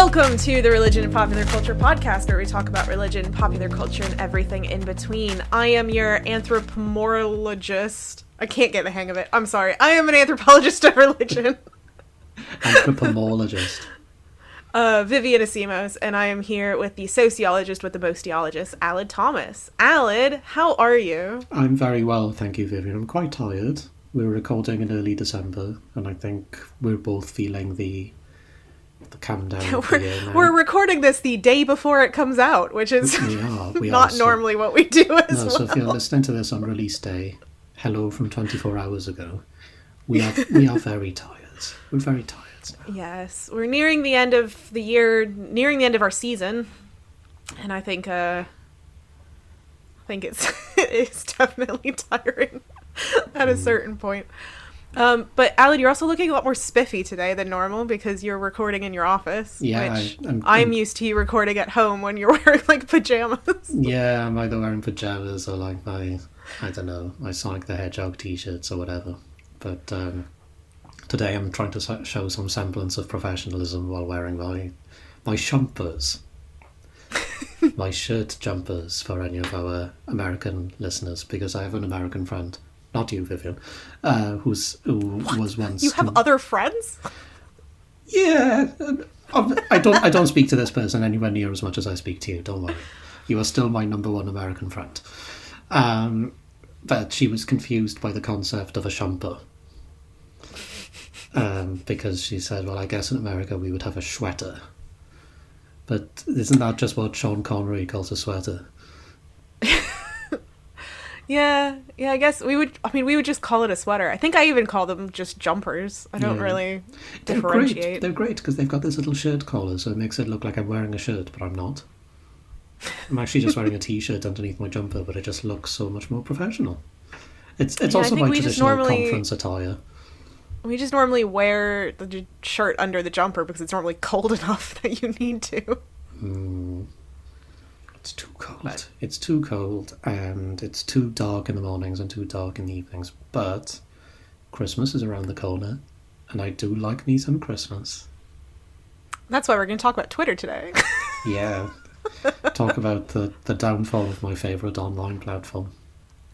Welcome to the Religion and Popular Culture podcast, where we talk about religion, popular culture, and everything in between. I am your anthropomorologist. I can't get the hang of it. I'm sorry. I am an anthropologist of religion. Anthropomologist. Vivian Asimos, and I am here with the sociologist with the bostiologist, Aled Thomas. Aled, how are you? I'm very well, thank you, Vivian. I'm quite tired. We're recording in early December, and I think we're both feeling the calm down of the year now. We're recording this the day before it comes out, which is we not are, normally what we do as well. So if you're listening to this on release day, hello from 24 hours ago. We are very tired. We're very tired now. Yes, we're nearing the end of the year, nearing the end of our season, and I think it's definitely tiring at a certain point. But Aled, you're also looking a lot more spiffy today than normal because you're recording in your office. Yeah, which I'm used to you recording at home when you're wearing like pajamas. Yeah, I'm either wearing pajamas or like my Sonic the Hedgehog t-shirts or whatever. But today I'm trying to show some semblance of professionalism while wearing my jumpers. My shirt jumpers for any of our American listeners, because I have an American friend. Not you, Vivian, who was once... You have other friends? Yeah, I don't speak to this person anywhere near as much as I speak to you, don't worry. You are still my number one American friend. But she was confused by the concept of a shumper. Because she said, well, I guess in America we would have a sweater. But isn't that just what Sean Connery calls a sweater? Yeah, I guess we would just call it a sweater. I think I even call them just jumpers. I don't really differentiate. They're great because they've got this little shirt collar, so it makes it look like I'm wearing a shirt, but I'm not. I'm actually just wearing a t-shirt underneath my jumper, but it just looks so much more professional. It's also my traditional conference attire. We just normally wear the shirt under the jumper because it's normally cold enough that you need to. It's too cold. It's too cold, and it's too dark in the mornings and too dark in the evenings. But Christmas is around the corner, and I do like me some Christmas. That's why we're going to talk about Twitter today. Yeah. Talk about the downfall of my favourite online platform.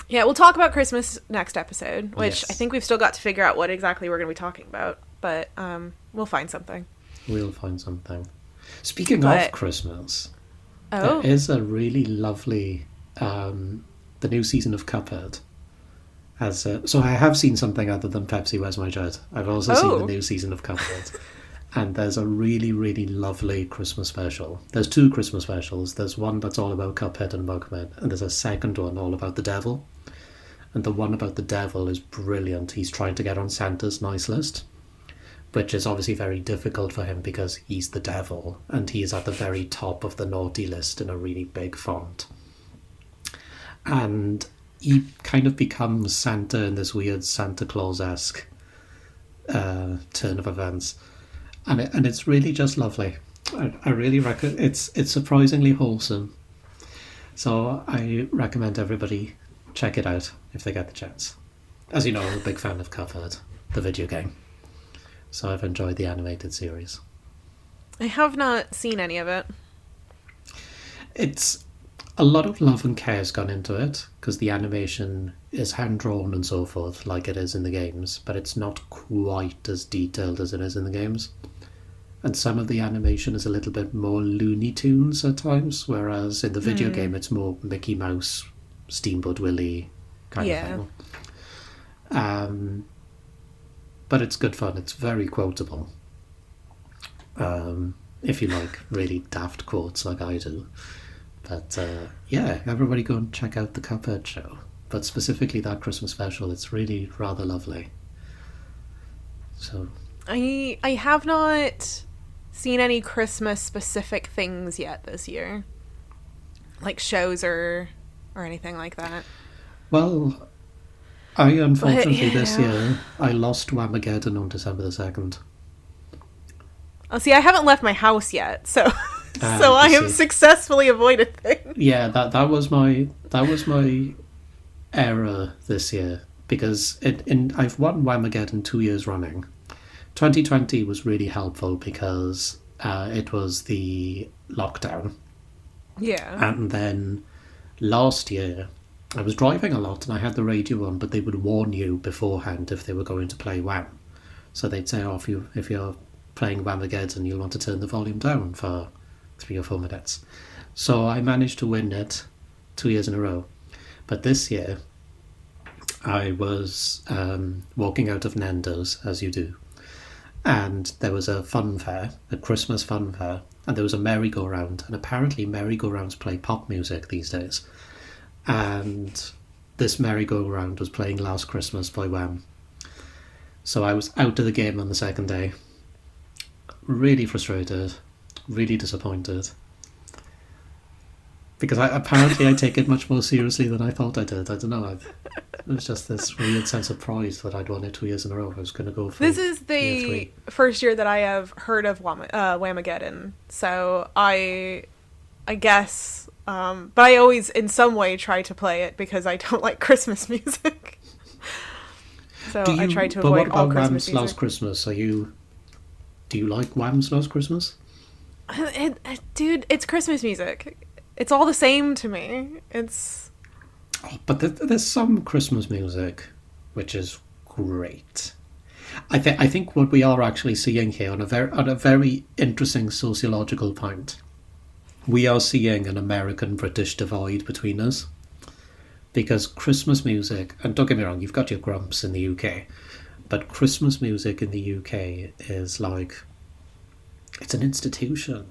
Yeah, we'll talk about Christmas next episode, which Yes. I think we've still got to figure out what exactly we're going to be talking about. But we'll find something. We'll find something. Speaking of Christmas... Oh. There is a really lovely, the new season of Cuphead. So I have seen something other than Pepsi Where's My Jet. I've also seen the new season of Cuphead. And there's a really, really lovely Christmas special. There's two Christmas specials. There's one that's all about Cuphead and Mugman, and there's a second one all about the devil. And the one about the devil is brilliant. He's trying to get on Santa's nice list, which is obviously very difficult for him because he's the devil and he is at the very top of the naughty list in a really big font. And he kind of becomes Santa in this weird Santa Claus-esque turn of events. And it's really just lovely. I really recommend it. It's surprisingly wholesome. So I recommend everybody check it out if they get the chance. As you know, I'm a big fan of Cuphead, the video game. So I've enjoyed the animated series. I have not seen any of it. It's a lot of love and care has gone into it, because the animation is hand-drawn and so forth, like it is in the games, but it's not quite as detailed as it is in the games. And some of the animation is a little bit more Looney Tunes at times, whereas in the video game it's more Mickey Mouse, Steamboat Willie kind of thing. But it's good fun. It's very quotable. If you like really daft quotes like I do. But yeah, everybody go and check out the Cuphead show. But specifically that Christmas special, it's really rather lovely. So I have not seen any Christmas specific things yet this year. Like shows or anything like that. Well, I unfortunately this year I lost Whamageddon on December the 2nd. Oh, see, I haven't left my house yet, so I have successfully avoided things. Yeah, that was my error this year, because I've won Whamageddon 2 years running. 2020 was really helpful because it was the lockdown. Yeah. And then last year, I was driving a lot and I had the radio on, but they would warn you beforehand if they were going to play Wham. So they'd say, oh, if you're playing Whamageddon, you'll want to turn the volume down for 3 or 4 minutes. So I managed to win it 2 years in a row. But this year, I was walking out of Nando's, as you do, and there was a fun fair, a Christmas fun fair, and there was a merry-go-round, and apparently merry-go-rounds play pop music these days. And this merry-go-round was playing Last Christmas by Wham. So I was out of the game on the second day. Really frustrated, really disappointed. Because apparently I take it much more seriously than I thought I did. I don't know. It was just this weird sense of pride that I'd won it 2 years in a row. I was going to go for This is the first year that I have heard of Whamageddon. So I guess... but I always, in some way, try to play it because I don't like Christmas music. So I try to avoid all Christmas Wham's music. Last Christmas? Do you like Wham's Last Christmas? Dude, it's Christmas music. It's all the same to me. It's... Oh, but there's some Christmas music which is great. I think what we are actually seeing here on a very interesting sociological point, we are seeing an American-British divide between us. Because Christmas music, and don't get me wrong, you've got your grumps in the UK, but Christmas music in the UK is like, it's an institution.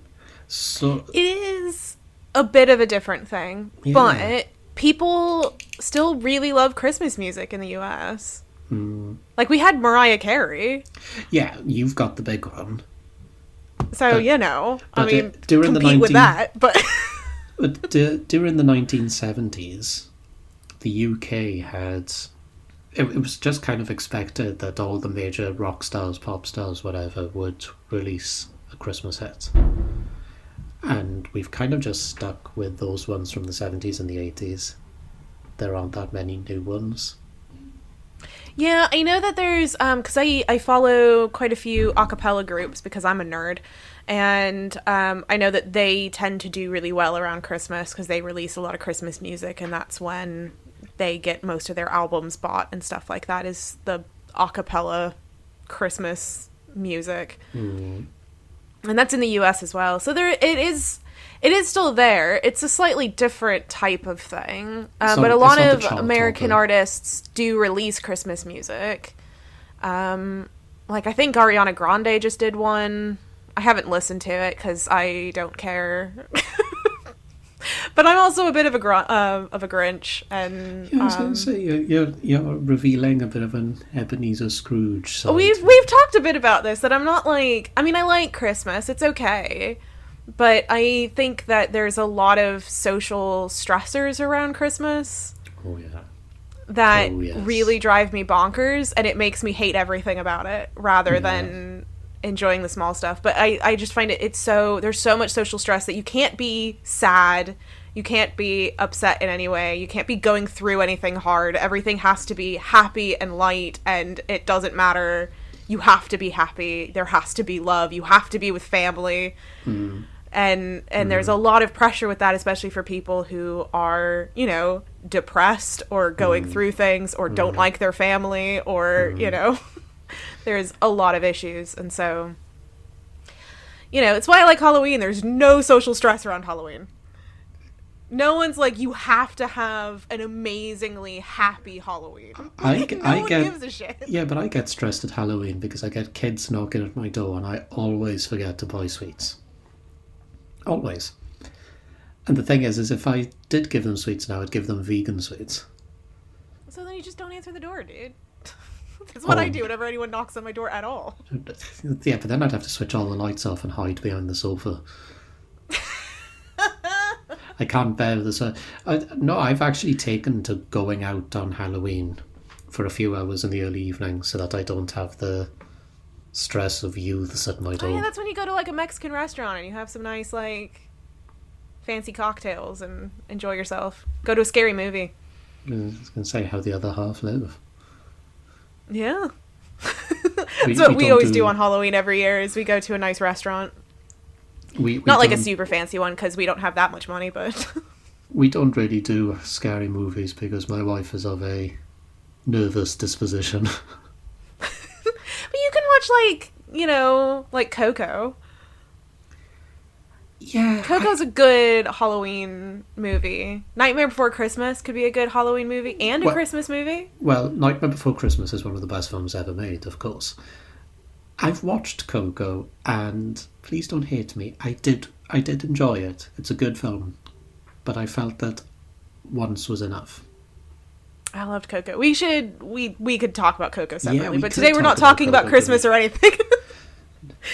So It is a bit of a different thing, Yeah. but people still really love Christmas music in the US. Like, we had Mariah Carey, yeah, you've got the big one. so, But- I mean, during the compete with 19 that, but... But during the 1970s, the UK had... It was just kind of expected that all the major rock stars, pop stars, whatever, would release a Christmas hit. And we've kind of just stuck with those ones from the 70s and the 80s. There aren't that many new ones. Yeah, I know that there's, because I follow quite a few a cappella groups because I'm a nerd, and I know that they tend to do really well around Christmas because they release a lot of Christmas music, and that's when they get most of their albums bought and stuff like that, is the a cappella Christmas music. And that's in the US as well. So it is still there. It's a slightly different type of thing. But a lot of American artists do release Christmas music. Like, I think Ariana Grande just did one. I haven't listened to it because I don't care. But I'm also a bit of a Grinch, and Yeah, I was going to say you're revealing a bit of an Ebenezer Scrooge side. we've talked a bit about this, that I'm not like, I mean, I like Christmas, it's okay, but I think that there's a lot of social stressors around Christmas Oh yeah. that Oh, yes. really drive me bonkers, and it makes me hate everything about it rather than enjoying the small stuff. But I just find there's so much social stress that you can't be sad, you can't be upset in any way, you can't be going through anything hard. Everything has to be happy and light, and it doesn't matter. You have to be happy, there has to be love, you have to be with family. And there's a lot of pressure with that, especially for people who are, depressed or going through things or don't like their family or, there's a lot of issues. And so, it's why I like Halloween. There's no social stress around Halloween. No one's like, you have to have an amazingly happy Halloween. No one gives a shit. Yeah, but I get stressed at Halloween because I get kids knocking at my door and I always forget to buy sweets. Always. And the thing is if I did give them sweets now, I'd give them vegan sweets. So then you just don't answer the door, dude. That's what I do whenever anyone knocks on my door at all. Yeah, but then I'd have to switch all the lights off and hide behind the sofa. I can't bear this. No, I've actually taken to going out on Halloween for a few hours in the early evening so that I don't have the stress of youths at my door. Oh yeah, that's when you go to like a Mexican restaurant and you have some nice like fancy cocktails and enjoy yourself. Go to a scary movie. I was going to say how the other half live. Yeah. That's what we always do on Halloween every year, is we go to a nice restaurant. We Not like a don't- super fancy one, because we don't have that much money, but... We don't really do scary movies because my wife is of a nervous disposition. But you can watch, like, you know, like Coco. Yeah. Coco's a good Halloween movie. Nightmare Before Christmas could be a good Halloween movie and a Well- Christmas movie. Well, Nightmare Before Christmas is one of the best films ever made, of course. I've watched Coco, and please don't hate me. I did enjoy it. It's a good film, but I felt that once was enough. I loved Coco. We could talk about Coco separately, we but could today we're not talk about talking about Coco Christmas or anything.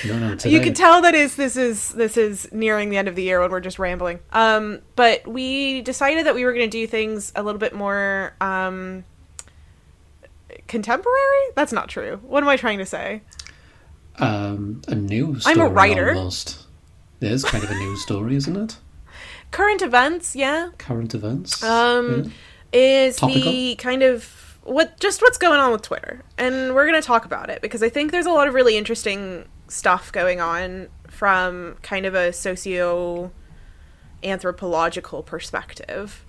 No, today. You can tell that this is nearing the end of the year when we're just rambling. But we decided that we were going to do things a little bit more contemporary. That's not true. What am I trying to say? A news story. I'm a writer. Almost. It is kind of a news story, isn't it? Current events, yeah. Current events. Is Topical? the kind of what's going on with Twitter, and we're going to talk about it because I think there's a lot of really interesting stuff going on from kind of a socio-anthropological perspective.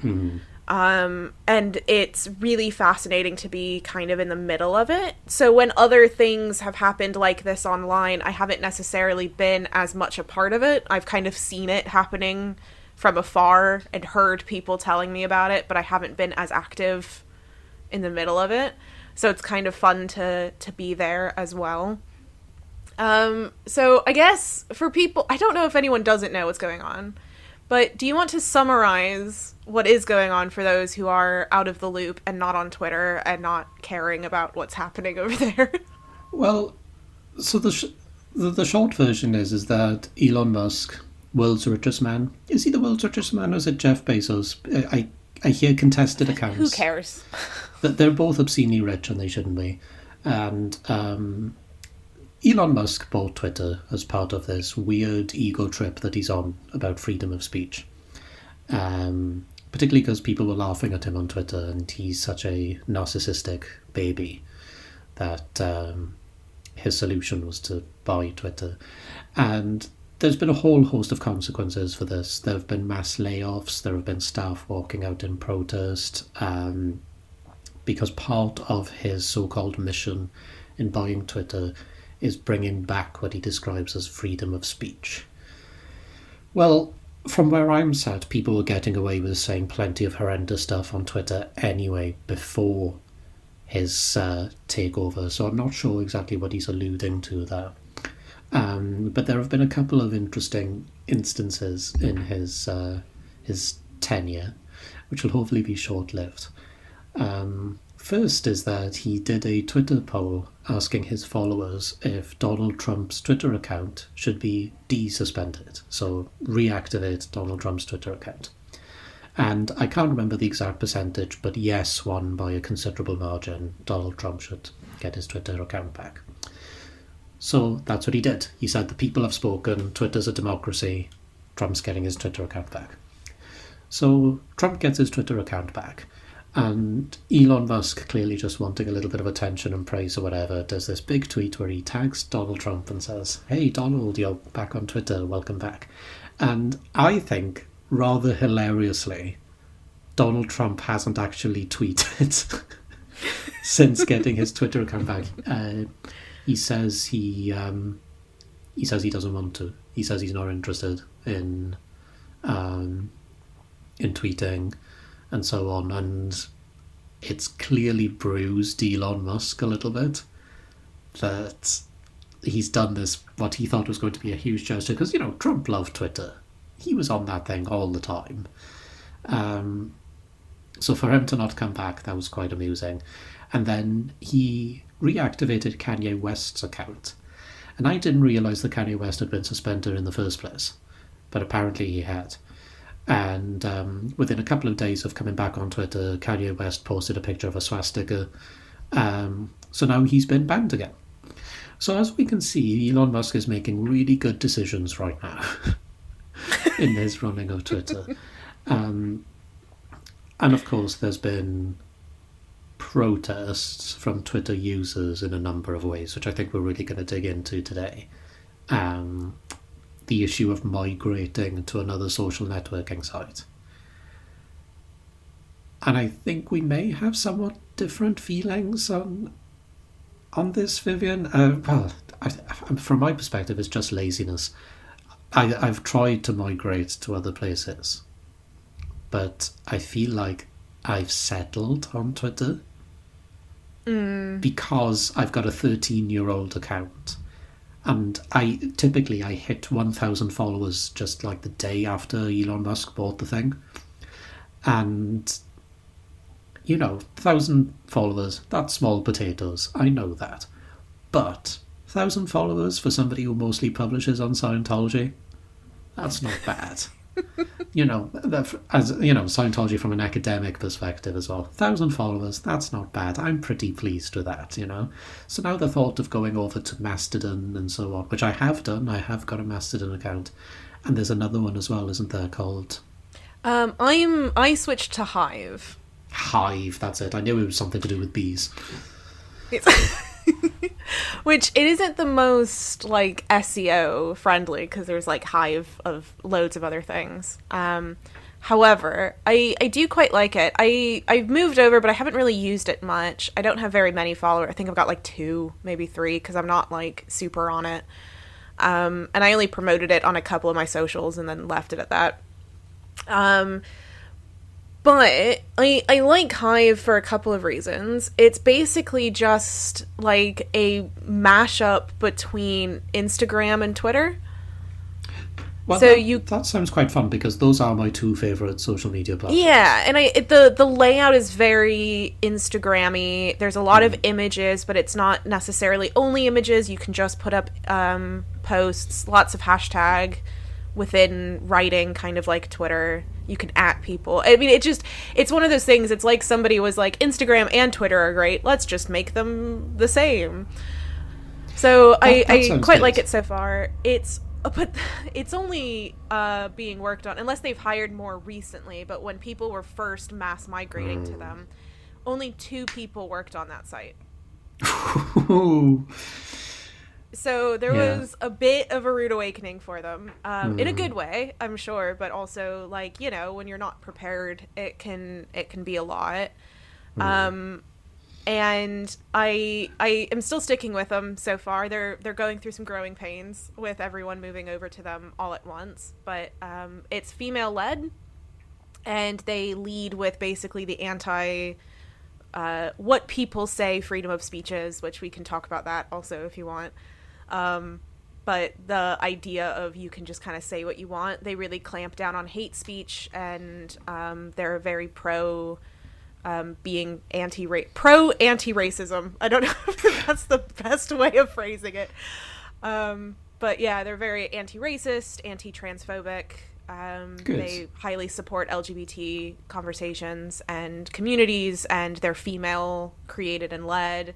And it's really fascinating to be kind of in the middle of it. So when other things have happened like this online, I haven't necessarily been as much a part of it. I've kind of seen it happening from afar and heard people telling me about it, but I haven't been as active in the middle of it. So it's kind of fun to be there as well. So I guess for people, I don't know if anyone doesn't know what's going on, but do you want to summarize what is going on for those who are out of the loop and not on Twitter and not caring about what's happening over there? Well, so the short version is that Elon Musk, world's richest man, is he the world's richest man or is it Jeff Bezos? I hear contested accounts. Who cares? That they're both obscenely rich and they shouldn't be. And Elon Musk bought Twitter as part of this weird ego trip that he's on about freedom of speech. Particularly because people were laughing at him on Twitter and he's such a narcissistic baby that his solution was to buy Twitter. And there's been a whole host of consequences for this. There have been mass layoffs, there have been staff walking out in protest, because part of his so-called mission in buying Twitter is bringing back what he describes as freedom of speech. Well, from where I'm sat, people were getting away with saying plenty of horrendous stuff on Twitter anyway before his takeover, so I'm not sure exactly what he's alluding to there. But there have been a couple of interesting instances in his tenure, which will hopefully be short-lived. First is that he did a Twitter poll asking his followers if Donald Trump's Twitter account should be desuspended, so reactivate Donald Trump's Twitter account. And I can't remember the exact percentage, but yes won by a considerable margin. Donald Trump should get his Twitter account back. So that's what he did. He said the people have spoken, Twitter's a democracy, Trump's getting his Twitter account back. So Trump gets his Twitter account back, and Elon Musk, clearly just wanting a little bit of attention and praise or whatever, does this big tweet where he tags Donald Trump and says, "Hey Donald, you're back on Twitter, welcome back." And I think, rather hilariously, Donald Trump hasn't actually tweeted since getting his Twitter account back. He says he doesn't want to. He says he's not interested in tweeting and so on, and it's clearly bruised Elon Musk a little bit that he's done this, what he thought was going to be a huge gesture, because, you know, Trump loved Twitter. He was on that thing all the time. So for him to not come back, that was quite amusing. And then he reactivated Kanye West's account. And I didn't realise that Kanye West had been suspended in the first place, but apparently he had. And within a couple of days of coming back on Twitter, Kanye West posted a picture of a swastika. So now he's been banned again. So as we can see, Elon Musk is making really good decisions right now in his running of Twitter. And of course, there's been protests from Twitter users in a number of ways, which I think we're really going to dig into today. the issue of migrating to another social networking site. And I think we may have somewhat different feelings on this, Vivian. From my perspective, it's just laziness. I've tried to migrate to other places, but I feel like I've settled on Twitter because I've got a 13-year-old account, and I hit 1,000 followers just like the day after Elon Musk bought the thing, and 1,000 followers, that's small potatoes, I know that, but 1,000 followers for somebody who mostly publishes on Scientology, that's not bad. Scientology from an academic perspective as well. 1,000 followers, that's not bad. I'm pretty pleased with that, So now the thought of going over to Mastodon and so on, which I have done, I have got a Mastodon account, and there's another one as well, isn't there, called? I switched to Hive. Hive, that's it. I knew it was something to do with bees. It's which it isn't the most like SEO friendly because there's like Hive of loads of other things. However, I do quite like it. I've moved over, but I haven't really used it much. I don't have very many followers. I think I've got like 2, maybe 3, because I'm not like super on it. And I only promoted it on a couple of my socials and then left it at that. But I like Hive for a couple of reasons. It's basically just like a mashup between Instagram and Twitter. Well, so that sounds quite fun because those are my 2 favourite social media platforms. Yeah, and the layout is very Instagram-y. There's a lot of images, but it's not necessarily only images. You can just put up posts, lots of hashtag within writing, kind of like Twitter. You can @ people. I mean, it's one of those things. It's like somebody was like, Instagram and Twitter are great. Let's just make them the same. So I quite good. Like it so far. But it's only being worked on, unless they've hired more recently. But when people were first mass migrating to them, only 2 people worked on that site. So there was a bit of a rude awakening for them, in a good way, I'm sure, but also like, when you're not prepared, it can be a lot. And I am still sticking with them so far. They're going through some growing pains with everyone moving over to them all at once, but it's female led, and they lead with basically the anti what people say freedom of speech is, which we can talk about that also if you want. But the idea of you can just kind of say what you want, they really clamp down on hate speech, and they're very pro being anti-racism. I don't know if that's the best way of phrasing it. But yeah, they're very anti-racist, anti-transphobic. They highly support LGBT conversations and communities, and they're female created and led.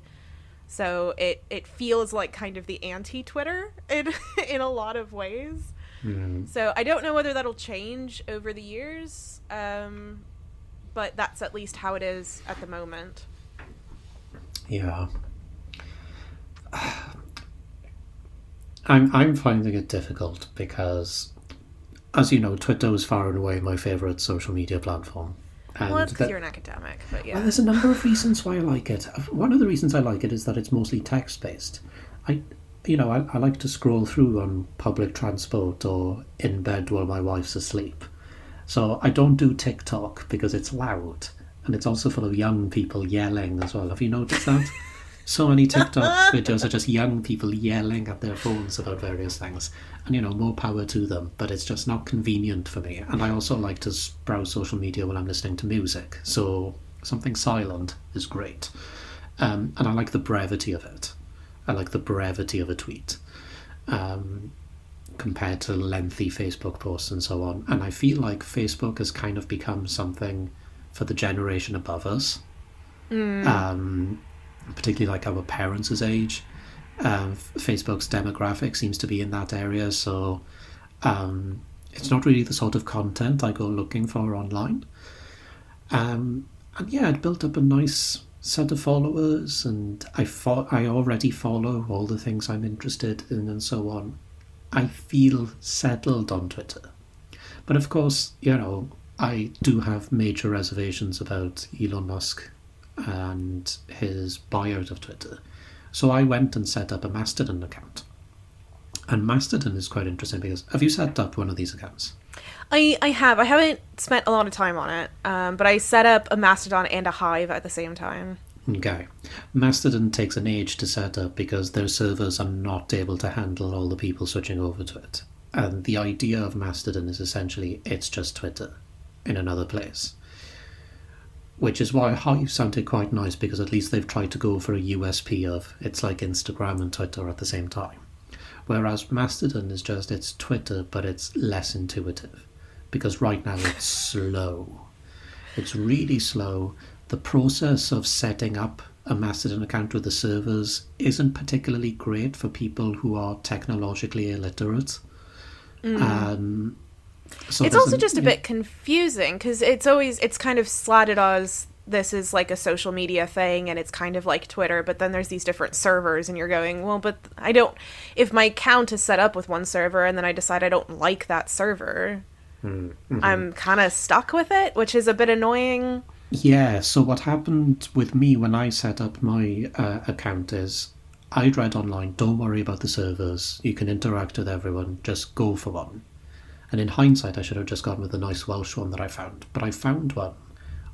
So it feels like kind of the anti-Twitter in a lot of ways. Mm-hmm. So I don't know whether that'll change over the years, but that's at least how it is at the moment. Yeah. I'm finding it difficult because, as you know, Twitter was far and away my favourite social media platform. And well, that's because you're an academic, but yeah. Well, there's a number of reasons why I like it. One of the reasons I like it is that it's mostly text-based. I like to scroll through on public transport or in bed while my wife's asleep. So I don't do TikTok because it's loud, and it's also full of young people yelling as well. Have you noticed that? So many TikTok videos are just young people yelling at their phones about various things. And, more power to them, but it's just not convenient for me. And I also like to browse social media when I'm listening to music. So something silent is great. And I like the brevity of it. I like the brevity of a tweet compared to lengthy Facebook posts and so on. And I feel like Facebook has kind of become something for the generation above us. Particularly like our parents' age. Facebook's demographic seems to be in that area, so it's not really the sort of content I go looking for online. And yeah, it built up a nice set of followers, and I already follow all the things I'm interested in and so on. I feel settled on Twitter. But of course, I do have major reservations about Elon Musk and his buyout of Twitter. So I went and set up a Mastodon account. And Mastodon is quite interesting because, have you set up one of these accounts? I have. I haven't spent a lot of time on it, but I set up a Mastodon and a Hive at the same time. Okay. Mastodon takes an age to set up because their servers are not able to handle all the people switching over to it. And the idea of Mastodon is essentially it's just Twitter in another place. Which is why Hive sounded quite nice, because at least they've tried to go for a USP of it's like Instagram and Twitter at the same time. Whereas Mastodon is just, it's Twitter, but it's less intuitive. Because right now it's slow. It's really slow. The process of setting up a Mastodon account with the servers isn't particularly great for people who are technologically illiterate. So it's also just a bit confusing because it's kind of slatted as this is like a social media thing and it's kind of like Twitter, but then there's these different servers and you're going, well, but if my account is set up with one server and then I decide I don't like that server, I'm kind of stuck with it, which is a bit annoying. Yeah, so what happened with me when I set up my account is I'd read online, don't worry about the servers, you can interact with everyone, just go for one. And in hindsight, I should have just gone with the nice Welsh one that I found. But I found one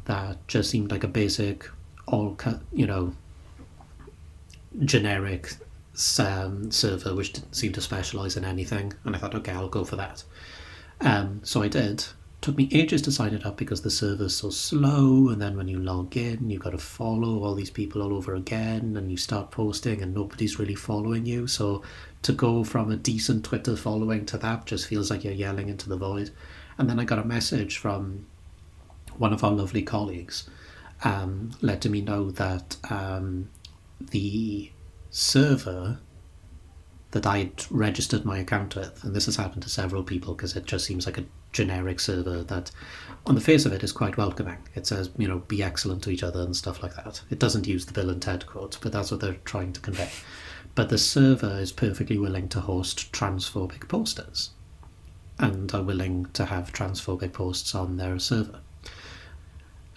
that just seemed like a basic, generic server, which didn't seem to specialise in anything. And I thought, okay, I'll go for that. So I did. Took me ages to sign it up because the server's so slow, and then when you log in, you've got to follow all these people all over again, and you start posting and nobody's really following you. So to go from a decent Twitter following to that just feels like you're yelling into the void. And then I got a message from one of our lovely colleagues letting me know that the server that I'd registered my account with, and this has happened to several people because it just seems like a generic server that on the face of it is quite welcoming. It says, be excellent to each other and stuff like that. It doesn't use the Bill and Ted quotes, but that's what they're trying to convey. But the server is perfectly willing to host transphobic posters and are willing to have transphobic posts on their server.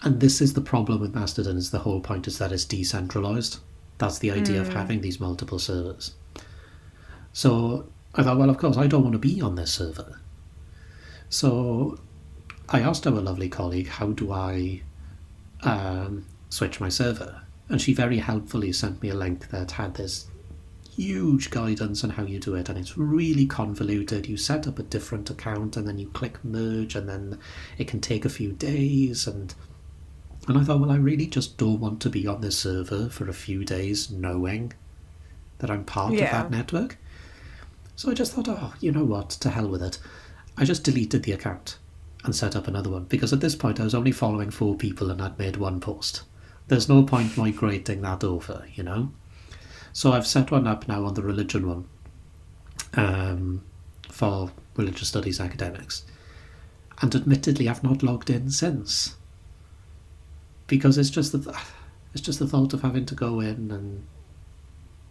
And this is the problem with Mastodon, is the whole point is that it's decentralized. That's the idea of having these multiple servers. So I thought, well, of course, I don't want to be on this server. So I asked our lovely colleague, how do I switch my server? And she very helpfully sent me a link that had this huge guidance on how you do it, and it's really convoluted. You set up a different account and then you click merge, and then it can take a few days. And I thought, well, I really just don't want to be on this server for a few days knowing that I'm part of that network. So I just thought, oh, you know what, to hell with it. I just deleted the account and set up another one, because at this point I was only following 4 people and I'd made one post. There's no point migrating that over, So I've set one up now on the religion one for religious studies academics. And admittedly, I've not logged in since. Because it's just the thought of having to go in and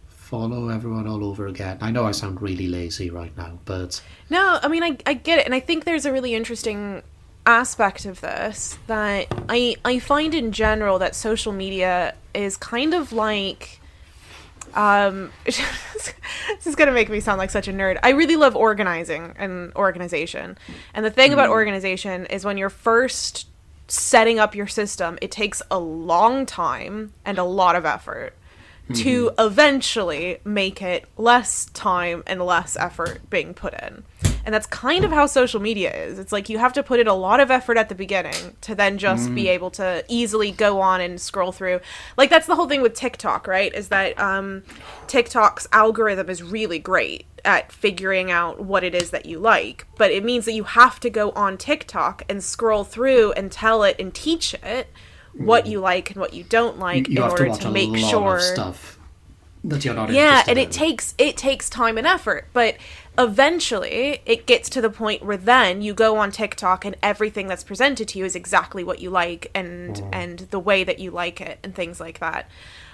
follow everyone all over again. I know I sound really lazy right now, but... No, I mean, I get it. And I think there's a really interesting aspect of this that I find in general that social media is kind of like... this is going to make me sound like such a nerd. I really love organizing and organization. And the thing about organization is when you're first setting up your system, it takes a long time and a lot of effort to eventually make it less time and less effort being put in. And that's kind of how social media is. It's like you have to put in a lot of effort at the beginning to then just be able to easily go on and scroll through. Like, that's the whole thing with TikTok, right? Is that TikTok's algorithm is really great at figuring out what it is that you like. But it means that you have to go on TikTok and scroll through and tell it and teach it what you like and what you don't like in order to make sure stuff that you're not interested in. it takes time and effort, but eventually it gets to the point where then you go on TikTok and everything that's presented to you is exactly what you like and the way that you like it and things like that.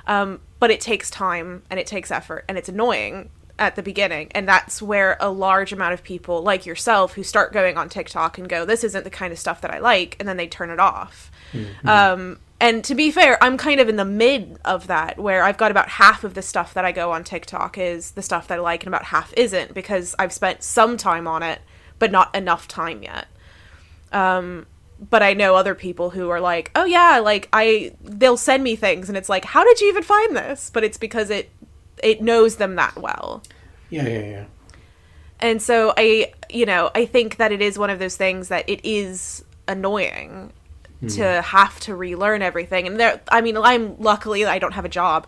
But it takes time and it takes effort and it's annoying. at the beginning, and that's where a large amount of people like yourself who start going on TikTok and go, this isn't the kind of stuff that I like, and then they turn it off. And to be fair, I'm kind of in the mid of that, where I've got about half of the stuff that I go on TikTok is the stuff that I like, and about half isn't, because I've spent some time on it, but not enough time yet. But I know other people who are like, oh yeah, like they'll send me things, and it's like, how did you even find this? But it's because it knows them that well. Yeah. And so I think that it is one of those things that it is annoying to have to relearn everything. And luckily I don't have a job.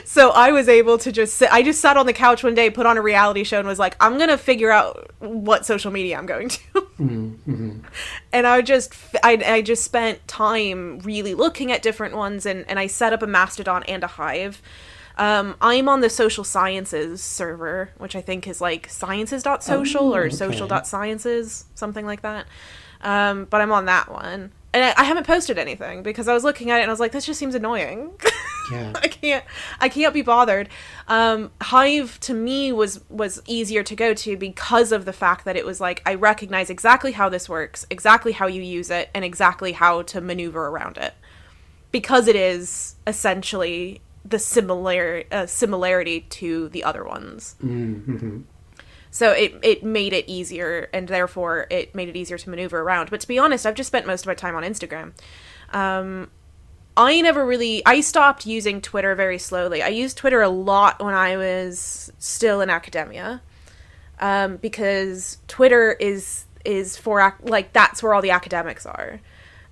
So I was able to I just sat on the couch one day, put on a reality show, and was like, I'm going to figure out what social media I'm going to. And I just spent time really looking at different ones, and I set up a Mastodon and a Hive. I'm on the social sciences server, which I think is like sciences.social or social.sciences, something like that. But I'm on that one. And I haven't posted anything because I was looking at it and I was like, this just seems annoying. Yeah. I can't be bothered. Hive to me was easier to go to because of the fact that it was like, I recognize exactly how this works, exactly how you use it, and exactly how to maneuver around it. Because it is essentially the similarity to the other ones. Mm-hmm. So it made it easier, and therefore it made it easier to maneuver around. But to be honest, I've just spent most of my time on Instagram. I stopped using Twitter very slowly. I used Twitter a lot when I was still in academia, because Twitter is for, like, that's where all the academics are.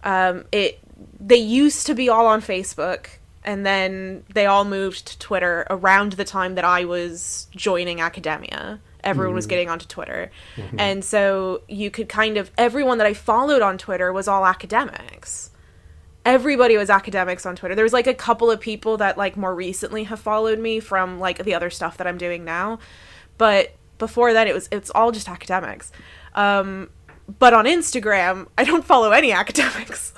They used to be all on Facebook, and then they all moved to Twitter around the time that I was joining academia. Everyone was getting onto Twitter. Mm-hmm. And so you could everyone that I followed on Twitter was all academics. Everybody was academics on Twitter. There was like a couple of people that like more recently have followed me from like the other stuff that I'm doing now. But before that it's all just academics. But on Instagram, I don't follow any academics.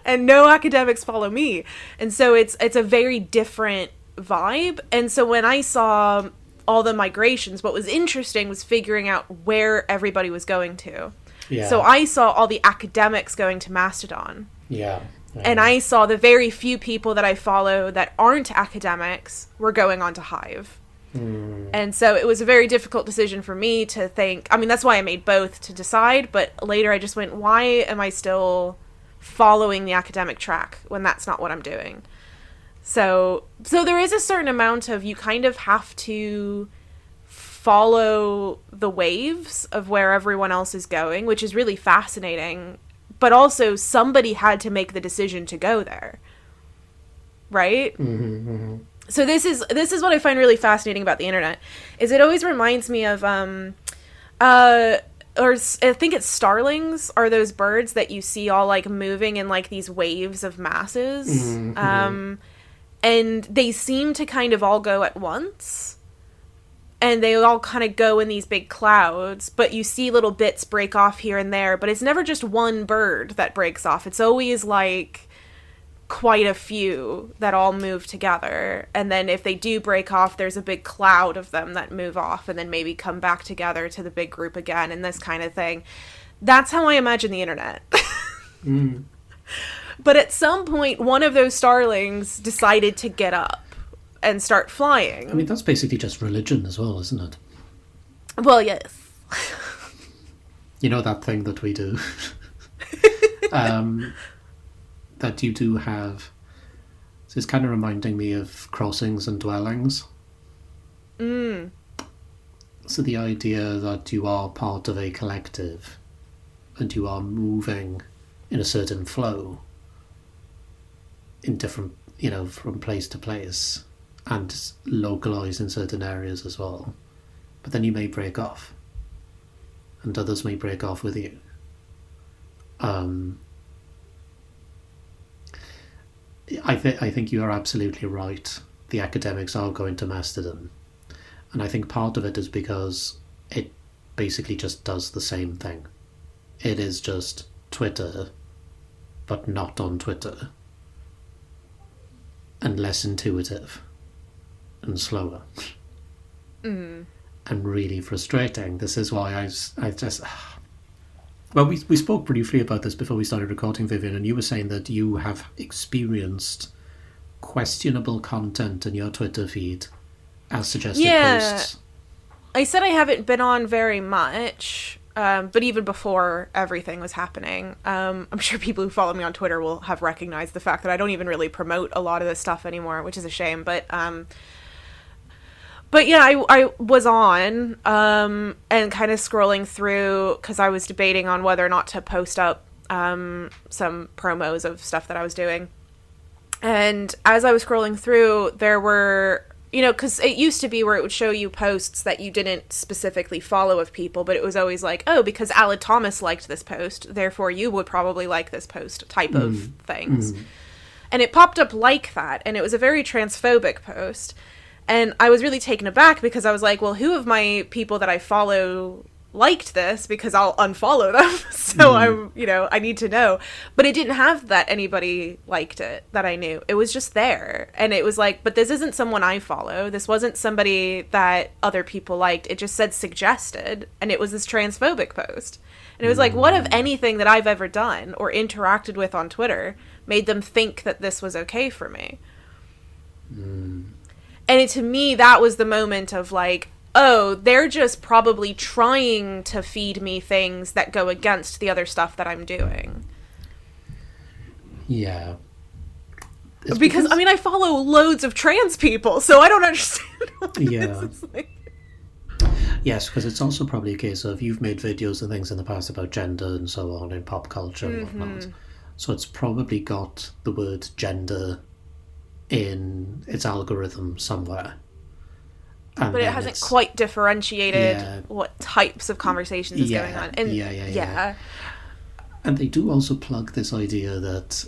And no academics follow me. And so it's a very different vibe. And so when I saw all the migrations, what was interesting was figuring out where everybody was going to. Yeah. So I saw all the academics going to Mastodon. Yeah. And I saw the very few people that I follow that aren't academics were going on to Hive. And so it was a very difficult decision for me to think, I mean, that's why I made both to decide, but later I just went, why am I still following the academic track when that's not what I'm doing? So there is a certain amount of, you kind of have to follow the waves of where everyone else is going, which is really fascinating. But also somebody had to make the decision to go there. Right? Mm-hmm, mm-hmm. So this is what I find really fascinating about the internet, is it always reminds me of, or I think it's starlings are those birds that you see all like moving in like these waves of masses. Mm-hmm. And they seem to kind of all go at once. And they all kind of go in these big clouds. But you see little bits break off here and there. But it's never just one bird that breaks off. It's always like quite a few that all move together. And then if they do break off, there's a big cloud of them that move off. And then maybe come back together to the big group again. And this kind of thing. That's how I imagine the internet. But at some point, one of those starlings decided to get up and start flying. I mean, that's basically just religion as well, isn't it? Well, yes. You know that thing that we do? That you do have. So it's kind of reminding me of crossings and dwellings. So the idea that you are part of a collective and you are moving in a certain flow in different, from place to place, and localized in certain areas as well. But then you may break off, and others may break off with you. I think you are absolutely right. The academics are going to Mastodon, and I think part of it is because it basically just does the same thing. It is just Twitter, but not on Twitter, and less intuitive and slower. and really frustrating. This is why I just... Well, we spoke briefly about this before we started recording, Vivian, and you were saying that you have experienced questionable content in your Twitter feed as suggested posts. I said I haven't been on very much, but even before everything was happening, I'm sure people who follow me on Twitter will have recognized the fact that I don't even really promote a lot of this stuff anymore, which is a shame. But yeah, I was on and kind of scrolling through because I was debating on whether or not to post up some promos of stuff that I was doing. And as I was scrolling through, there were, because it used to be where it would show you posts that you didn't specifically follow of people, but it was always like, oh, because Aled Thomas liked this post, therefore you would probably like this post type of things. And it popped up like that, and it was a very transphobic post. And I was really taken aback because I was like, well, who of my people that I follow liked this, because I'll unfollow them. So I need to know. But it didn't have that anybody liked it that I knew. It was just there. And it was like, but this isn't someone I follow. This wasn't somebody that other people liked. It just said suggested. And it was this transphobic post. And it was like, what if anything that I've ever done or interacted with on Twitter made them think that this was okay for me? And to me, that was the moment of like, oh, they're just probably trying to feed me things that go against the other stuff that I'm doing. Yeah. Because I follow loads of trans people, so I don't understand what this is like. Yes, because it's also probably a case of you've made videos and things in the past about gender and so on in pop culture and whatnot. So it's probably got the word gender in its algorithm somewhere. But it hasn't quite differentiated what types of conversations is going on. And yeah. And they do also plug this idea that,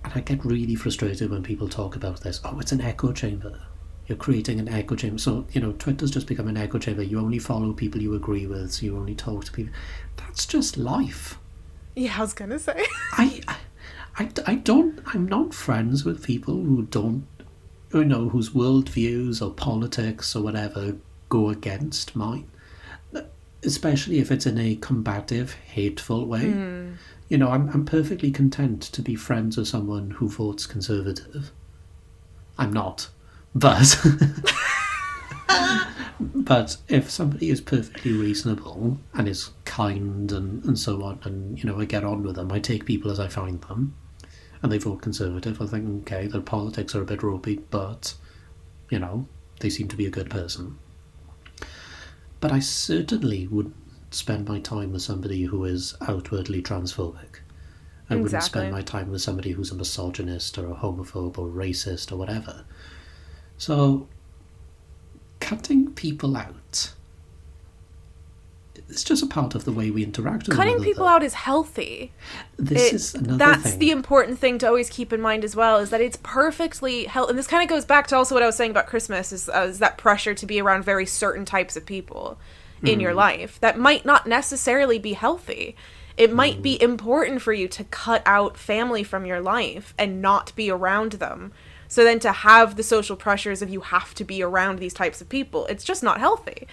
and I get really frustrated when people talk about this, oh, it's an echo chamber. You're creating an echo chamber. So, Twitter's just become an echo chamber. You only follow people you agree with, so you only talk to people. That's just life. Yeah, I was going to say. I'm not friends with people who don't, whose worldviews or politics or whatever go against mine, especially if it's in a combative, hateful way. I'm perfectly content to be friends with someone who votes Conservative. I'm not, but but if somebody is perfectly reasonable and is kind and so on, and I get on with them, I take people as I find them, and they vote Conservative, I think, okay, their politics are a bit ropey, but, they seem to be a good person. But I certainly wouldn't spend my time with somebody who is outwardly transphobic. I wouldn't spend my time with somebody who's a misogynist or a homophobe or racist or whatever. So, cutting people out, it's just a part of the way we interact with Cutting people out is healthy. This is another thing. That's the important thing to always keep in mind as well, is that it's perfectly healthy. And this kind of goes back to also what I was saying about Christmas, is that pressure to be around very certain types of people in your life that might not necessarily be healthy. It might be important for you to cut out family from your life and not be around them. So then to have the social pressures of you have to be around these types of people, it's just not healthy.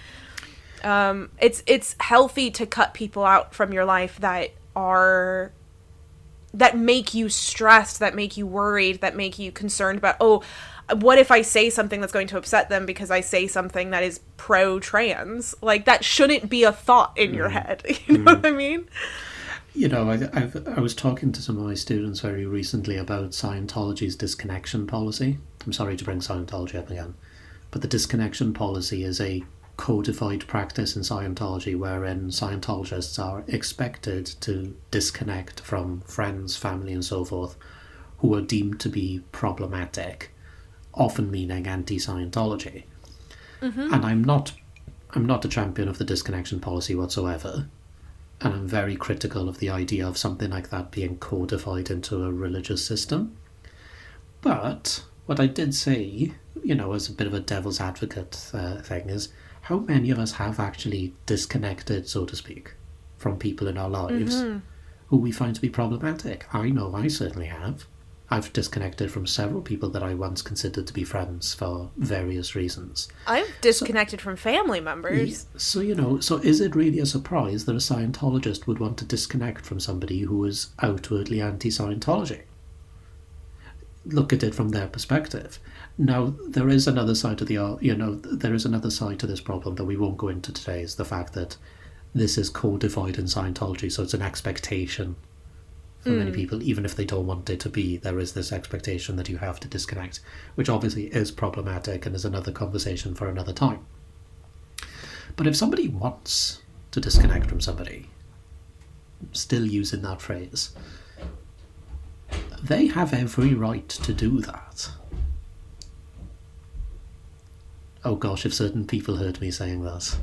It's healthy to cut people out from your life that make you stressed, that make you worried, that make you concerned about, oh, what if I say something that's going to upset them because I say something that is pro-trans? Like, that shouldn't be a thought in your head. You know what I mean? I was talking to some of my students very recently about Scientology's disconnection policy. I'm sorry to bring Scientology up again, but the disconnection policy is a codified practice in Scientology wherein Scientologists are expected to disconnect from friends, family and so forth who are deemed to be problematic, often meaning anti-Scientology. And I'm not a champion of the disconnection policy whatsoever, and I'm very critical of the idea of something like that being codified into a religious system. But what I did say, as a bit of a devil's advocate thing, is how many of us have actually disconnected, so to speak, from people in our lives who we find to be problematic? I know I certainly have. I've disconnected from several people that I once considered to be friends for various reasons. I've disconnected from family members. So, so is it really a surprise that a Scientologist would want to disconnect from somebody who is outwardly anti-Scientology? Look at it from their perspective. Now, there is another side to there is another side to this problem that we won't go into today, is the fact that this is codified in Scientology, so it's an expectation for many people, even if they don't want it to be. There is this expectation that you have to disconnect, which obviously is problematic and is another conversation for another time. But if somebody wants to disconnect from somebody, still using that phrase, they have every right to do that. Oh gosh, if certain people heard me saying that.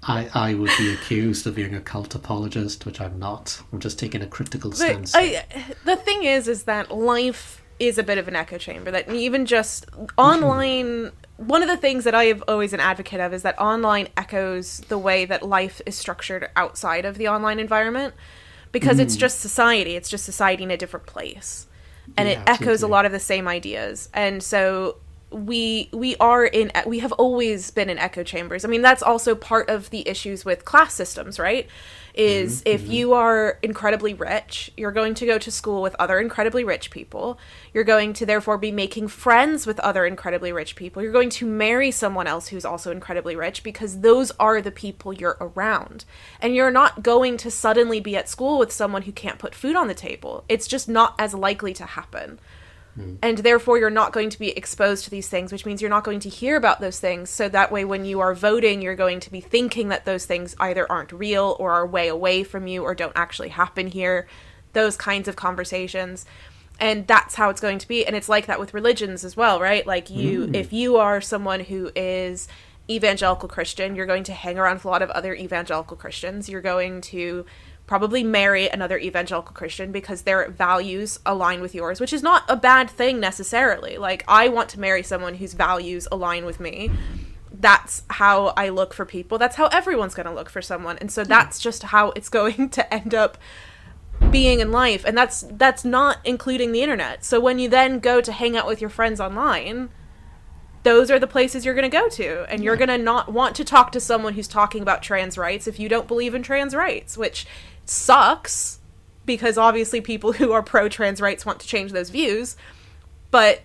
I would be accused of being a cult apologist, which I'm not. I'm just taking a critical stance. The thing is that life is a bit of an echo chamber. That even just online, one of the things that I have always an advocate of is that online echoes the way that life is structured outside of the online environment, because it's just society. It's just society in a different place, and it echoes a lot of the same ideas. And so we have always been in echo chambers. I mean, that's also part of the issues with class systems, right? Is if you are incredibly rich, you're going to go to school with other incredibly rich people. You're going to therefore be making friends with other incredibly rich people. You're going to marry someone else who's also incredibly rich, because those are the people you're around. And you're not going to suddenly be at school with someone who can't put food on the table. It's just not as likely to happen. And therefore, you're not going to be exposed to these things, which means you're not going to hear about those things. So that way, when you are voting, you're going to be thinking that those things either aren't real or are way away from you or don't actually happen here. Those kinds of conversations. And that's how it's going to be. And it's like that with religions as well, right? Like if you are someone who is evangelical Christian, you're going to hang around with a lot of other evangelical Christians. You're going to probably marry another evangelical Christian because their values align with yours, which is not a bad thing necessarily. Like, I want to marry someone whose values align with me. That's how I look for people. That's how everyone's going to look for someone. And so that's just how it's going to end up being in life. And that's not including the internet. So when you then go to hang out with your friends online, those are the places you're going to go to. And you're going to not want to talk to someone who's talking about trans rights if you don't believe in trans rights, which sucks, because obviously people who are pro-trans rights want to change those views. But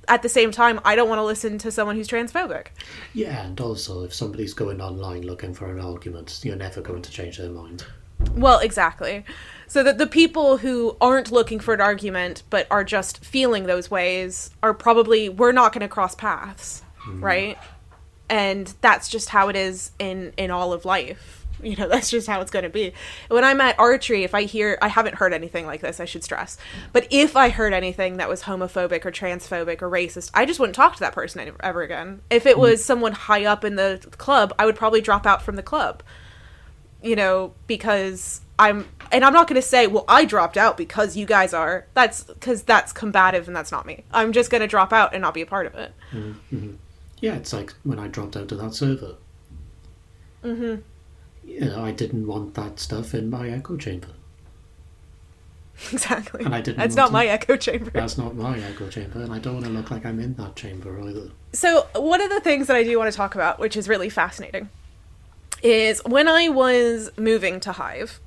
at the same time, I don't want to listen to someone who's transphobic. Yeah, and also, if somebody's going online looking for an argument, you're never going to change their mind. Well, exactly. So that the people who aren't looking for an argument but are just feeling those ways are probably, we're not going to cross paths, right? And that's just how it is in all of life. You know, that's just how it's going to be. When I'm at archery, if I haven't heard anything like this, I should stress, but if I heard anything that was homophobic or transphobic or racist, I just wouldn't talk to that person ever again. If it was someone high up in the club, I would probably drop out from the club, you know, because I'm not going to say, well, I dropped out because you guys are. That's because that's combative and that's not me. I'm just going to drop out and not be a part of it. Yeah, it's like when I dropped out of that server. You know, I didn't want that stuff in my echo chamber. Exactly. And I didn't. That's not my echo chamber. That's not my echo chamber, and I don't want to look like I'm in that chamber either. So one of the things that I do want to talk about, which is really fascinating, is when I was moving to Hive,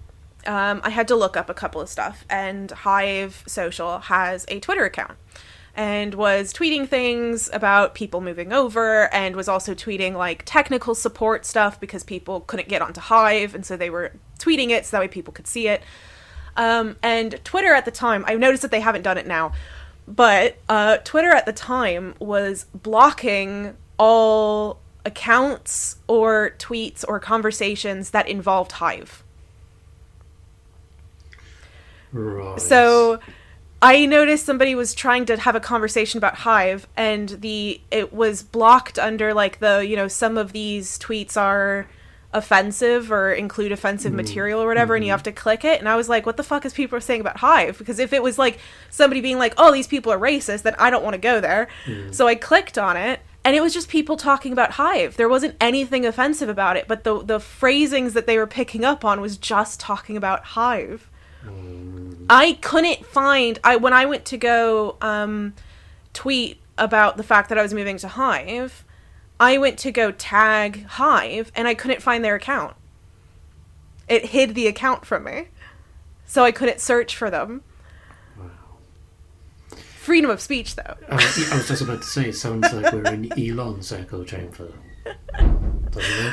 I had to look up a couple of stuff, and Hive Social has a Twitter account. And was tweeting things about people moving over, and was also tweeting like technical support stuff because people couldn't get onto Hive, and so they were tweeting it so that way people could see it. And Twitter at the time, I've noticed that they haven't done it now, but Twitter at the time was blocking all accounts or tweets or conversations that involved Hive. Right. So I noticed somebody was trying to have a conversation about Hive, and it was blocked under like some of these tweets are offensive or include offensive material or whatever, and you have to click it. And I was like, what the fuck is people saying about Hive? Because if it was like somebody being like, oh, these people are racist, then I don't want to go there. So I clicked on it, and it was just people talking about Hive. There wasn't anything offensive about it, but the phrasings that they were picking up on was just talking about Hive. I couldn't find... when I went to go tweet about the fact that I was moving to Hive, I went to go tag Hive, and I couldn't find their account. It hid the account from me. So I couldn't search for them. Wow. Freedom of speech, though. I was just about to say, it sounds like we're in Elon's echo chamber.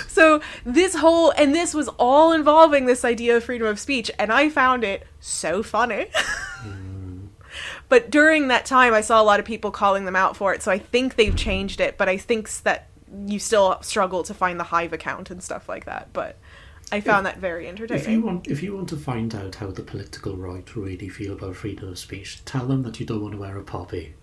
So this was all involving this idea of freedom of speech, and I found it so funny. But during that time, I saw a lot of people calling them out for it, so I think they've changed it, but I think that you still struggle to find the Hive account and stuff like that, but I found that very entertaining. If you want to find out how the political right really feel about freedom of speech, tell them that you don't want to wear a poppy.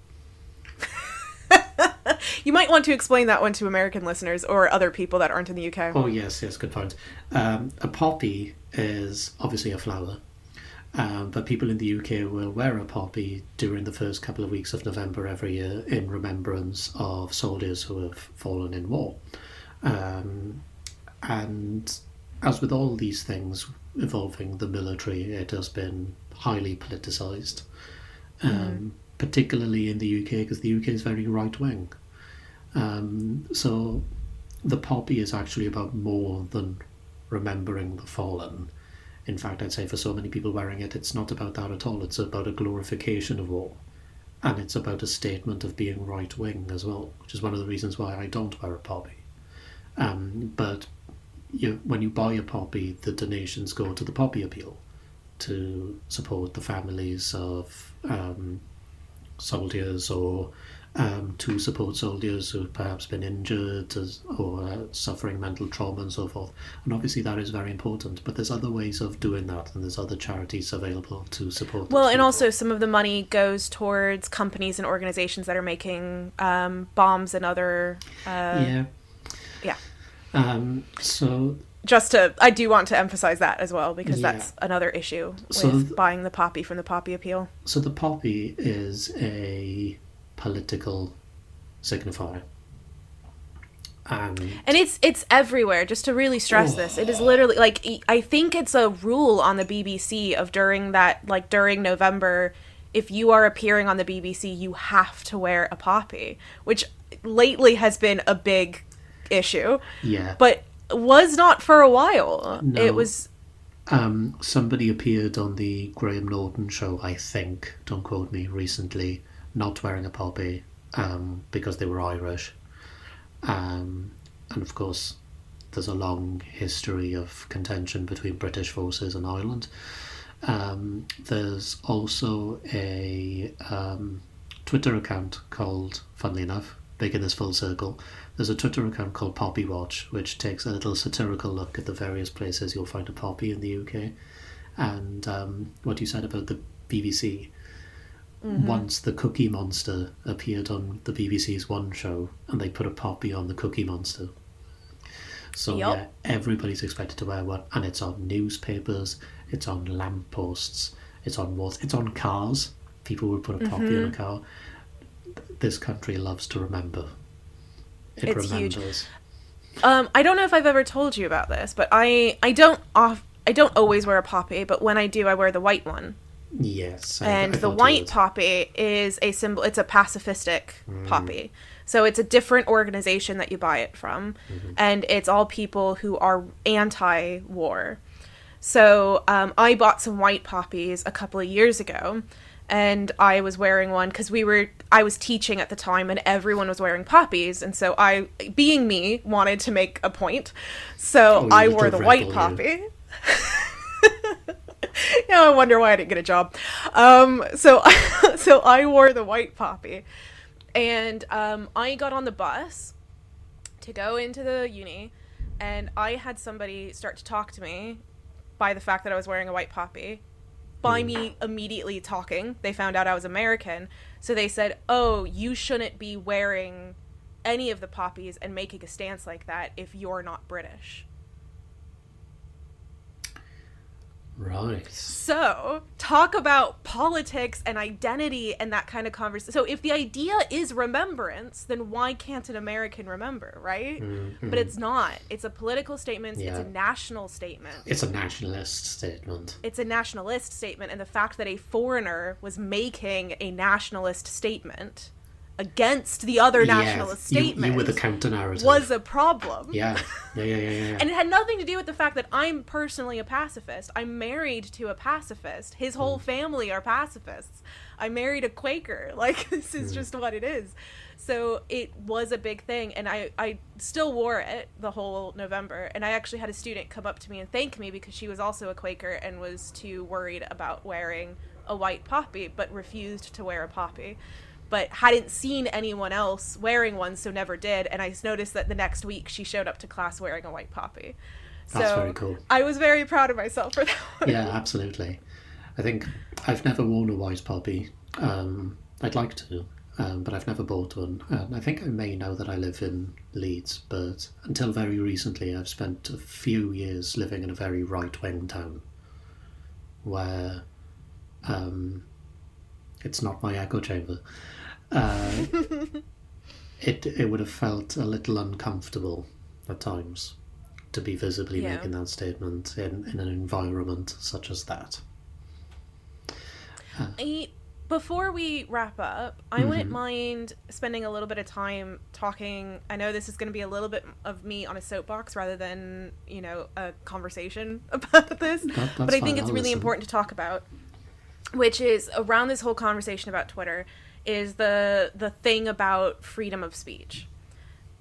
You might want to explain that one to American listeners or other people that aren't in the UK. Oh, yes, good point. A poppy is obviously a flower, but people in the UK will wear a poppy during the first couple of weeks of November every year in remembrance of soldiers who have fallen in war. And as with all these things involving the military, it has been highly politicised, particularly in the UK, because the UK is very right-wing. So the poppy is actually about more than remembering the fallen. In fact, I'd say for so many people wearing it, it's not about that at all. It's about a glorification of war. And it's about a statement of being right-wing as well, which is one of the reasons why I don't wear a poppy. But when you buy a poppy, the donations go to the Poppy Appeal to support the families of soldiers, or to support soldiers who've perhaps been injured or suffering mental trauma and so forth. And obviously that is very important, but there's other ways of doing that, and there's other charities available to support. Well, and also some of the money goes towards companies and organizations that are making bombs and other... So I do want to emphasize that as well, because that's another issue with buying the poppy from the Poppy Appeal. So the poppy is a political signifier. And it's everywhere, just to really stress this. It is literally, like, I think it's a rule on the BBC of during November, if you are appearing on the BBC, you have to wear a poppy, which lately has been a big issue. Yeah. But was not for a while. No. It was... somebody appeared on the Graham Norton show, I think, don't quote me, recently, not wearing a poppy because they were Irish. And of course, there's a long history of contention between British forces and Ireland. There's also a Twitter account called, funnily enough, making this full circle, there's a Twitter account called Poppy Watch, which takes a little satirical look at the various places you'll find a poppy in the UK. And what you said about the BBC, once the Cookie Monster appeared on the BBC's One show, and they put a poppy on the Cookie Monster. So yeah, everybody's expected to wear one, and it's on newspapers, it's on lampposts, it's on cars. People would put a poppy on a car. This country loves to remember. It's remembers. Huge. I don't know if I've ever told you about this, but I don't always wear a poppy, but when I do, I wear the white one. Yes. And the white poppy is a symbol. It's a pacifistic poppy. So it's a different organization that you buy it from, and it's all people who are anti-war. So I bought some white poppies a couple of years ago, and I was wearing one because I was teaching at the time, and everyone was wearing poppies, and so I, being me, wanted to make a point. So I wore the white poppy. Yeah, I wonder why I didn't get a job. So I wore the white poppy, and I got on the bus to go into the uni, and I had somebody start to talk to me by the fact that I was wearing a white poppy. By me immediately talking, they found out I was American, so they said, "Oh, you shouldn't be wearing any of the poppies and making a stance like that if you're not British." Right. So, talk about politics and identity and that kind of conversation. So, if the idea is remembrance, then why can't an American remember, right? Mm-hmm. But it's not. It's a political statement. Yeah. It's a national statement. It's a nationalist statement. It's a nationalist statement, and the fact that a foreigner was making a nationalist statement against the other nationalist statement, you were the counter-narrative, was a problem. Yeah. And it had nothing to do with the fact that I'm personally a pacifist. I'm married to a pacifist. His whole family are pacifists. I married a Quaker. Like, this is just what it is. So it was a big thing, and I still wore it the whole November. And I actually had a student come up to me and thank me because she was also a Quaker and was too worried about wearing a white poppy, but refused to wear a poppy. But hadn't seen anyone else wearing one, so never did. And I noticed that the next week she showed up to class wearing a white poppy. That's very cool. I was very proud of myself for that one. Yeah, absolutely. I think I've never worn a white poppy. I'd like to, but I've never bought one. I think I may know that I live in Leeds, but until very recently I've spent a few years living in a very right-wing town where it's not my echo chamber. It would have felt a little uncomfortable at times to be visibly making that statement in an environment such as that. Before we wrap up, I wouldn't mind spending a little bit of time talking. I know this is going to be a little bit of me on a soapbox rather than, a conversation about this. But I think it's really important to talk about, which is around this whole conversation about Twitter, is the thing about freedom of speech.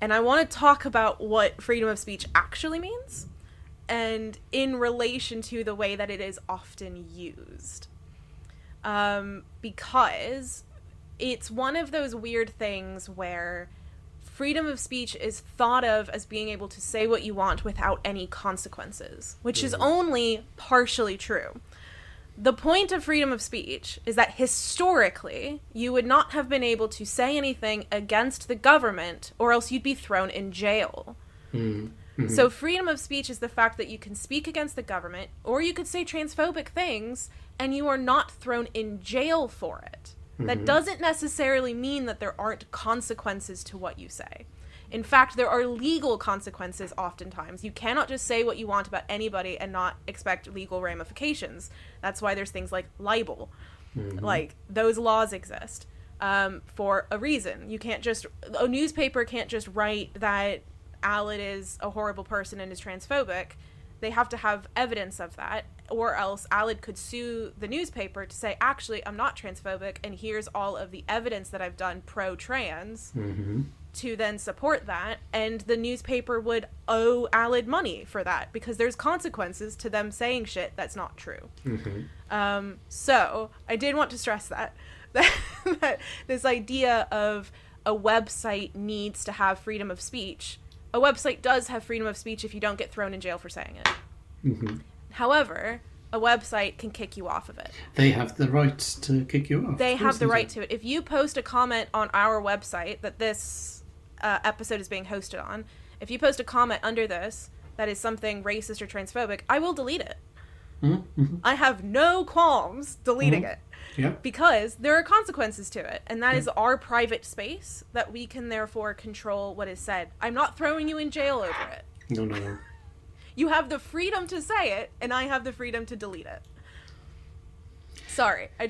And I want to talk about what freedom of speech actually means, and in relation to the way that it is often used. Because it's one of those weird things where freedom of speech is thought of as being able to say what you want without any consequences, which is only partially true. The point of freedom of speech is that historically, you would not have been able to say anything against the government, or else you'd be thrown in jail. So freedom of speech is the fact that you can speak against the government, or you could say transphobic things, and you are not thrown in jail for it. That doesn't necessarily mean that there aren't consequences to what you say. In fact, there are legal consequences oftentimes. You cannot just say what you want about anybody and not expect legal ramifications. That's why there's things like libel. Like, those laws exist for a reason. A newspaper can't just write that Aled is a horrible person and is transphobic. They have to have evidence of that, or else Aled could sue the newspaper to say, actually, I'm not transphobic, and here's all of the evidence that I've done pro-trans, to then support that, and the newspaper would owe Aled money for that, because there's consequences to them saying shit that's not true. So, I did want to stress that this idea of a website needs to have freedom of speech. A website does have freedom of speech if you don't get thrown in jail for saying it. However, a website can kick you off of it. They have the right to kick you off. They have the right to it. If you post a comment on our website that this episode is being hosted on, if you post a comment under this that is something racist or transphobic, I will delete it. I have no qualms deleting it. Because there are consequences to it, and that is our private space that we can therefore control what is said. I'm not throwing you in jail over it. No. You have the freedom to say it, and I have the freedom to delete it. Sorry, I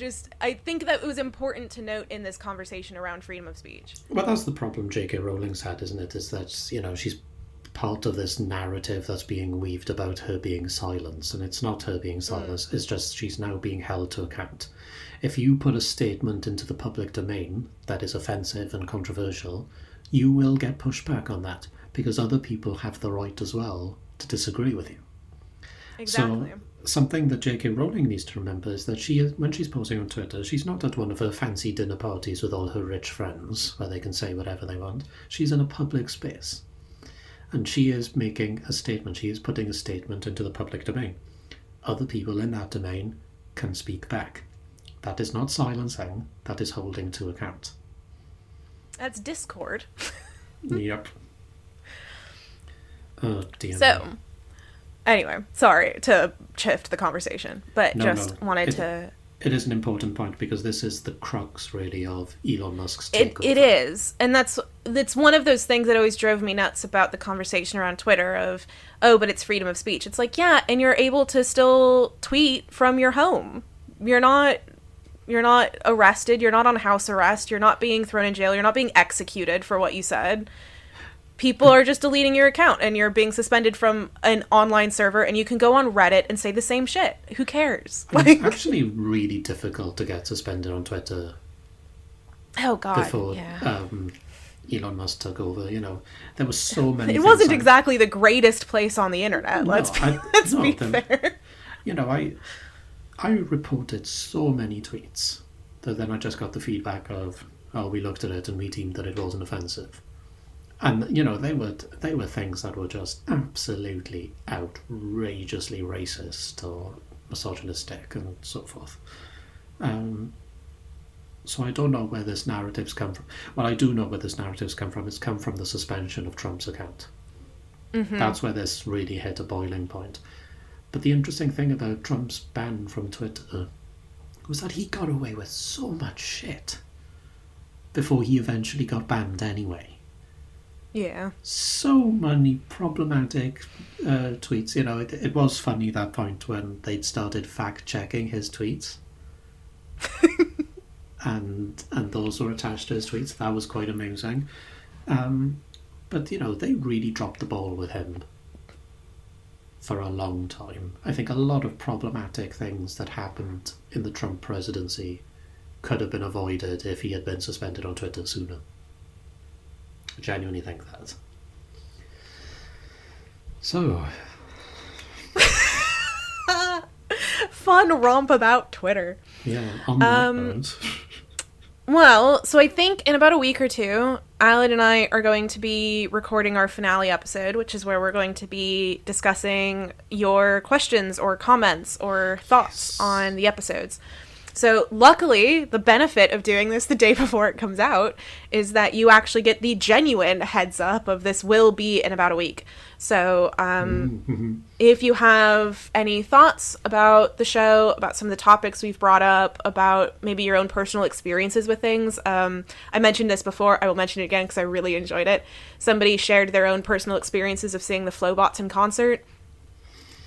think that it was important to note in this conversation around freedom of speech. Well, that's the problem J.K. Rowling's had, isn't it? Is that, she's part of this narrative that's being weaved about her being silenced, and it's not her being silenced, it's just she's now being held to account. If you put a statement into the public domain that is offensive and controversial, you will get pushback on that, because other people have the right as well to disagree with you. Exactly. So, something that J.K. Rowling needs to remember is that when she's posting on Twitter, she's not at one of her fancy dinner parties with all her rich friends, where they can say whatever they want. She's in a public space. And she is making a statement. She is putting a statement into the public domain. Other people in that domain can speak back. That is not silencing. That is holding to account. That's Discord. Yep. Oh, dear. So, Anyway, sorry to shift the conversation, but wanted to... It is an important point because this is the crux, really, of Elon Musk's takeover. It is. And that's one of those things that always drove me nuts about the conversation around Twitter of, oh, but it's freedom of speech. It's like, yeah, and you're able to still tweet from your home. You're not arrested. You're not on house arrest. You're not being thrown in jail. You're not being executed for what you said. People are just deleting your account and you're being suspended from an online server, and you can go on Reddit and say the same shit. Who cares? It's actually really difficult to get suspended on Twitter. Oh, God. Before Elon Musk took over, there were so many It wasn't exactly the greatest place on the internet. Let's be fair. I reported so many tweets that then I just got the feedback of, oh, we looked at it and we deemed that it wasn't offensive. And, they were things that were just absolutely outrageously racist or misogynistic and so forth. So I don't know where this narrative's come from. Well, I do know where this narrative's come from. It's come from the suspension of Trump's account. Mm-hmm. That's where this really hit a boiling point. But the interesting thing about Trump's ban from Twitter was that he got away with so much shit before he eventually got banned anyway. Yeah. So many problematic tweets. It was funny that point when they'd started fact-checking his tweets. and those were attached to his tweets. That was quite amusing. But, they really dropped the ball with him for a long time. I think a lot of problematic things that happened in the Trump presidency could have been avoided if he had been suspended on Twitter sooner. I genuinely think that. So... Fun romp about Twitter. Yeah, on that note. Well, so I think in about a week or two, Aled and I are going to be recording our finale episode, which is where we're going to be discussing your questions or comments or thoughts on the episodes. So luckily, the benefit of doing this the day before it comes out is that you actually get the genuine heads up of this will be in about a week. So if you have any thoughts about the show, about some of the topics we've brought up, about maybe your own personal experiences with things, I mentioned this before, I will mention it again because I really enjoyed it. Somebody shared their own personal experiences of seeing the Flowbots in concert.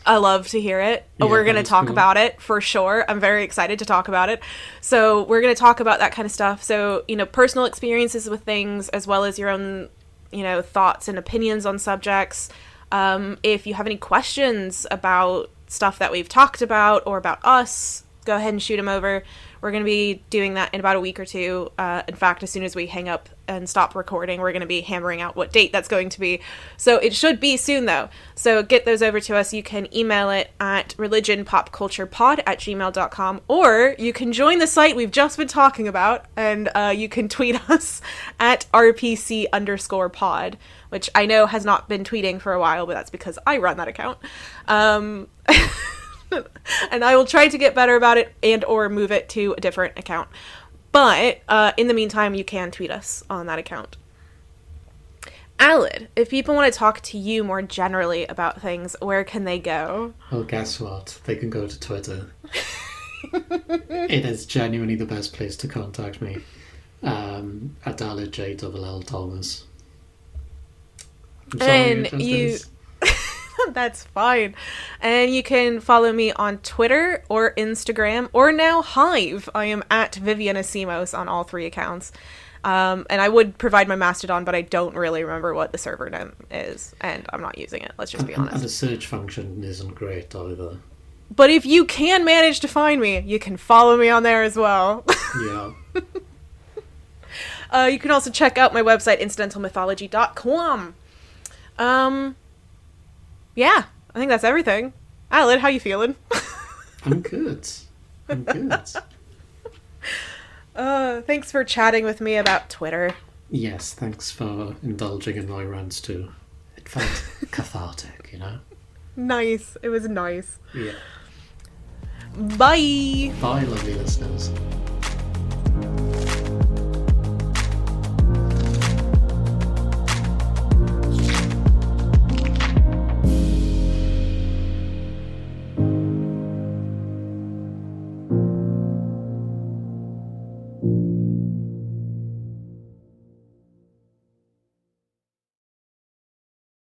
I love to hear it. Yeah, we're going to talk about it for sure. I'm very excited to talk about it. So we're going to talk about that kind of stuff. So, personal experiences with things as well as your own, thoughts and opinions on subjects. If you have any questions about stuff that we've talked about or about us, go ahead and shoot them over. We're going to be doing that in about a week or two. In fact, as soon as we hang up and stop recording, we're going to be hammering out what date that's going to be. So it should be soon, though. So get those over to us. You can email it at religionpopculturepod@gmail.com, or you can join the site we've just been talking about, and you can tweet us at RPC_pod, which I know has not been tweeting for a while, but that's because I run that account. And I will try to get better about it and or move it to a different account. But in the meantime, you can tweet us on that account. Aled, if people want to talk to you more generally about things, where can they go? Well, guess what? They can go to Twitter. It is genuinely the best place to contact me. At Aled JLL Thomas. I'm sorry, and you... That's fine. And you can follow me on Twitter or Instagram or now Hive. I am at Vivian Asimos on all 3 accounts. And I would provide my Mastodon, but I don't really remember what the server name is, and I'm not using it. Let's just be honest. And the search function isn't great either. But if you can manage to find me, you can follow me on there as well. Yeah. You can also check out my website, incidentalmythology.com. Yeah, I think that's everything. Aled, how you feeling? I'm good. Thanks for chatting with me about Twitter. Yes, thanks for indulging in my rants too. It felt cathartic, Nice. It was nice. Yeah. Bye. Bye, lovely listeners.